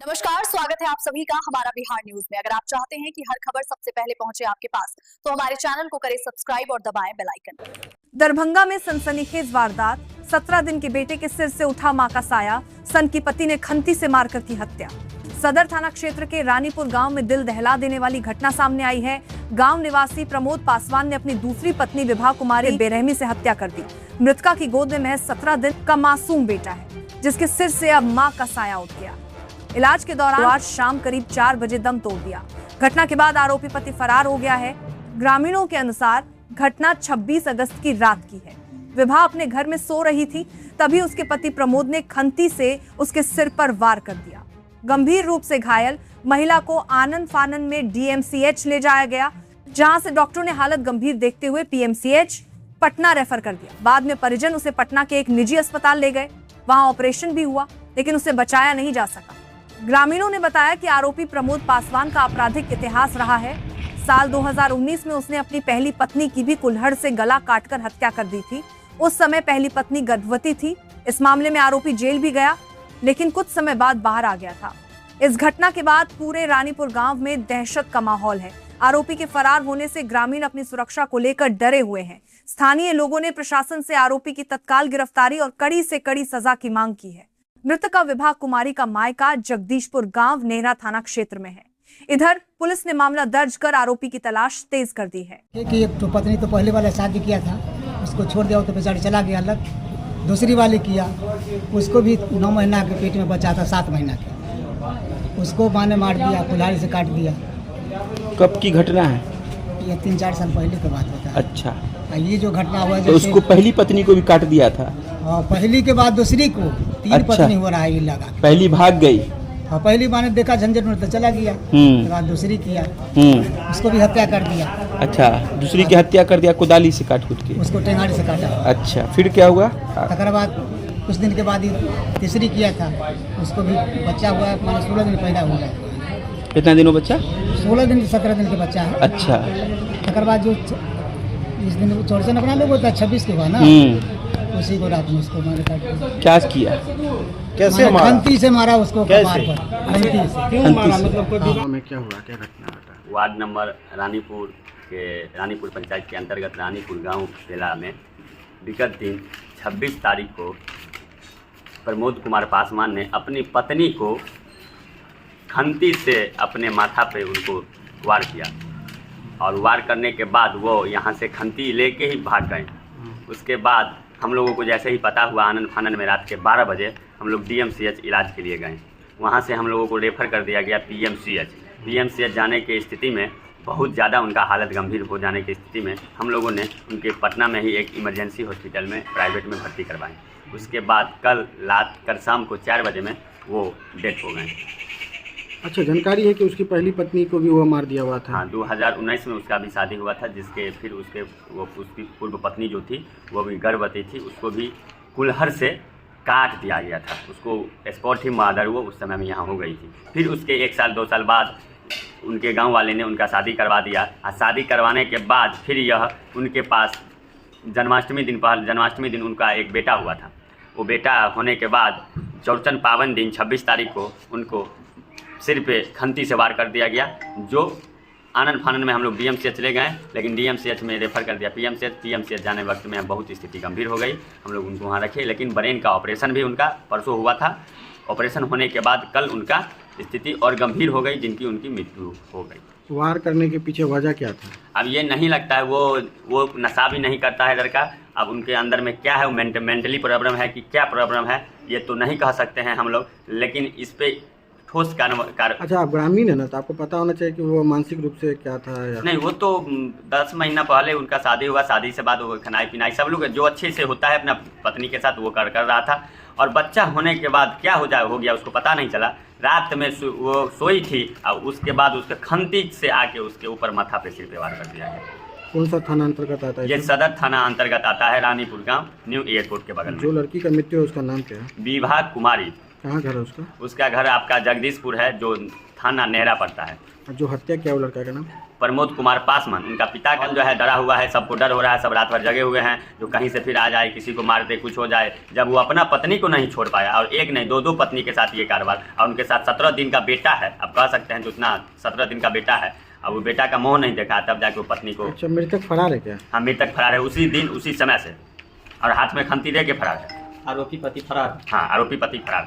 नमस्कार, स्वागत है आप सभी का हमारा बिहार न्यूज में। अगर आप चाहते हैं कि हर खबर सबसे पहले पहुंचे आपके पास, तो हमारे चैनल को करें सब्सक्राइब और दबाएं बेल आइकन। दरभंगा में सनसनीखेज वारदात। 17 दिन के बेटे के सिर से उठा मां का साया। सन की पति ने खंती से मारकर की हत्या। सदर थाना क्षेत्र के रानीपुर गांव में दिल दहला देने वाली घटना सामने आई है। गांव निवासी प्रमोद पासवान ने अपनी दूसरी पत्नी विभा कुमारी की बेरहमी से हत्या कर दी। मृतका की गोद में महज 17 दिन का मासूम बेटा है, जिसके सिर से अब मां का साया उठ गया। इलाज के दौरान आज शाम करीब 4 बजे दम तोड़ दिया। घटना के बाद आरोपी पति फरार हो गया है। ग्रामीणों के अनुसार घटना 26 अगस्त की रात की है। विभा अपने घर में सो रही थी, तभी उसके पति प्रमोद ने खंती से उसके सिर पर वार कर दिया। गंभीर रूप से घायल महिला को आनन फानन में डीएमसीएच ले जाया गया, जहां से डॉक्टरों ने हालत गंभीर देखते हुए पीएमसीएच पटना रेफर कर दिया। बाद में परिजन उसे पटना के एक निजी अस्पताल ले गए। वहां ऑपरेशन भी हुआ, लेकिन उसे बचाया नहीं जा सका। ग्रामीणों ने बताया कि आरोपी प्रमोद पासवान का आपराधिक इतिहास रहा है। साल 2019 में उसने अपनी पहली पत्नी की भी कुल्हड़ से गला काटकर हत्या कर दी थी। उस समय पहली पत्नी गर्भवती थी। इस मामले में आरोपी जेल भी गया, लेकिन कुछ समय बाद बाहर आ गया था। इस घटना के बाद पूरे रानीपुर गांव में दहशत का माहौल है। आरोपी के फरार होने से ग्रामीण अपनी सुरक्षा को लेकर डरे हुए हैं। स्थानीय लोगों ने प्रशासन से आरोपी की तत्काल गिरफ्तारी और कड़ी से कड़ी सजा की मांग की है। मृतका विभा कुमारी का मायका जगदीशपुर गांव नेहरा थाना क्षेत्र में है। इधर पुलिस ने मामला दर्ज कर आरोपी की तलाश तेज कर दी है। कि एक तो पत्नी तो पहले वाला शादी किया था, उसको छोड़ दिया तो बेचारी चला गया अलग। दूसरी वाली किया, उसको भी 9 महीना के पेट में बचा था, 7 महीना के, उसको माँ ने मार दिया, कुल्हाड़ी से काट दिया। कब की घटना है? ये 3-4 साल पहले की बात होता है। अच्छा, ये जो घटना हुआ तो उसको पहली पत्नी को भी काट दिया था? पहली के बाद दूसरी को 3 अच्छा। पत्नी हो रहा है ये लगा। पहली भाग गई। पहली माँ ने देखा झंझट में तो चला गया, उसके बाद दूसरी किया, उसको भी हत्या कर दिया। अच्छा, दूसरी की हत्या कर दिया कुदाली से काट कूट के? उसको टेंगाड़ी से काटा। अच्छा, फिर क्या हुआ? तकर बाद कुछ दिन के बाद ही तीसरी किया था, उसको भी बच्चा हुआ, माने 16 दिन पैदा हो गया। कितना दिनों बच्चा? 16 दिन 17 दिन के बच्चा है। अच्छा, तकर बाद जो इस दिन चौरचन अपना लोग होता है 26 के बाद ना, उसी को रात में उसको मारे काट दिया। क्या किया? कैसे मारा? खंती से मारा उसको। कैसे? खंती से। क्यों मारा? मतलब में क्या हुआ, क्या घटना घटा? वार्ड नंबर रानीपुर पंचायत के अंतर्गत रानीपुर गांव जिला में विगत दिन 26 तारीख को प्रमोद कुमार पासवान ने अपनी पत्नी को खंती से अपने माथा पे उनको वार किया, और वार करने के बाद वो यहाँ से खंती लेके ही भाग गए। उसके बाद हम लोगों को जैसे ही पता हुआ, आनन फानन में रात के 12 बजे हम लोग डीएमसीएच इलाज के लिए गए। वहाँ से हम लोगों को रेफ़र कर दिया गया पीएमसीएच जाने की स्थिति में, बहुत ज़्यादा उनका हालत गंभीर हो जाने की स्थिति में हम लोगों ने उनके पटना में ही एक इमरजेंसी हॉस्पिटल में प्राइवेट में भर्ती करवाएं। उसके बाद कल शाम को 4 बजे में वो डेथ हो गए। अच्छा, जानकारी है कि उसकी पहली पत्नी को भी वो मार दिया हुआ था? हाँ, 2019 में उसका भी शादी हुआ था, जिसके फिर उसकी पूर्व पत्नी जो थी वो भी गर्भवती थी, उसको भी कुल्हड़ से काट दिया गया था। उसको स्पॉट ही मर्डर वो उस समय में यहाँ हो गई थी। फिर उसके 1 साल 2 साल बाद उनके गांव वाले ने उनका शादी करवा दिया, और शादी करवाने के बाद फिर यह उनके पास जन्माष्टमी दिन उनका एक बेटा हुआ था। वो बेटा होने के बाद चौरचन पावन दिन 26 तारीख को उनको सिर पे खंती से वार कर दिया गया, जो आनन फानन में हम लोग डीएमसीएच ले गए, लेकिन डीएमसीएच में रेफ़र कर दिया पीएमसीएच जाने वक्त में बहुत स्थिति गंभीर हो गई। हम लोग उनको वहाँ रखे, लेकिन ब्रेन का ऑपरेशन भी उनका परसों हुआ था। ऑपरेशन होने के बाद कल उनका स्थिति और गंभीर हो गई, जिनकी उनकी मृत्यु हो गई। वार करने के पीछे वजह क्या था? अब ये नहीं लगता है, वो नशा भी नहीं करता है लड़का। अब उनके अंदर में क्या है, वो मेंटली प्रॉब्लम है कि क्या प्रॉब्लम है, ये तो नहीं कह सकते हैं हम लोग, लेकिन इस पर ठोस कार्य। अच्छा, आप ग्रामीण है ना, तो आपको पता होना चाहिए कि वो मानसिक रूप से क्या था या नहीं। वो तो 10 महीना पहले उनका शादी हुआ, शादी से बाद वो खनाई पिनाई सब लोग जो अच्छे से होता है अपना पत्नी के साथ वो कर रहा था, और बच्चा होने के बाद क्या हो गया उसको पता नहीं चला। रात में वो सोई थी, और उसके बाद उसके खंती से आके उसके ऊपर माथा पे सिर पे वार कर दिया गया। कौन सा थाना अंतर्गत आता है? ये सदर थाना अंतर्गत आता है, रानीपुर गाँव, न्यू एयरपोर्ट के बगल में। जो लड़की का मृत्यु है उसका नाम क्या है? विभा कुमारी। कहाँ घर है उसका? उसका घर आपका जगदीशपुर है, जो थाना नेहरा पड़ता है। और जो हत्या किया वो लड़का का नाम? प्रमोद कुमार पासवान। उनका पिता का जो है डरा हुआ है, सबको डर हो रहा है, सब रात भर जगे हुए हैं, जो कहीं से फिर आ जाए, किसी को मार दे, कुछ हो जाए। जब वो अपना पत्नी को नहीं छोड़ पाया, और एक नहीं दो पत्नी के साथ ये कारोबार, और उनके साथ 17 दिन का बेटा है, आप कह सकते हैं जो उतना 17 दिन का बेटा है, अब वो बेटा का मोह नहीं देखा, तब जाके वो पत्नी को। अच्छा, मृतक फरार है क्या? हाँ, मृतक फरार है उसी दिन उसी समय से, और हाथ में खंती दे के फरार है। आरोपी पति फरार। हाँ, आरोपी पति फरार।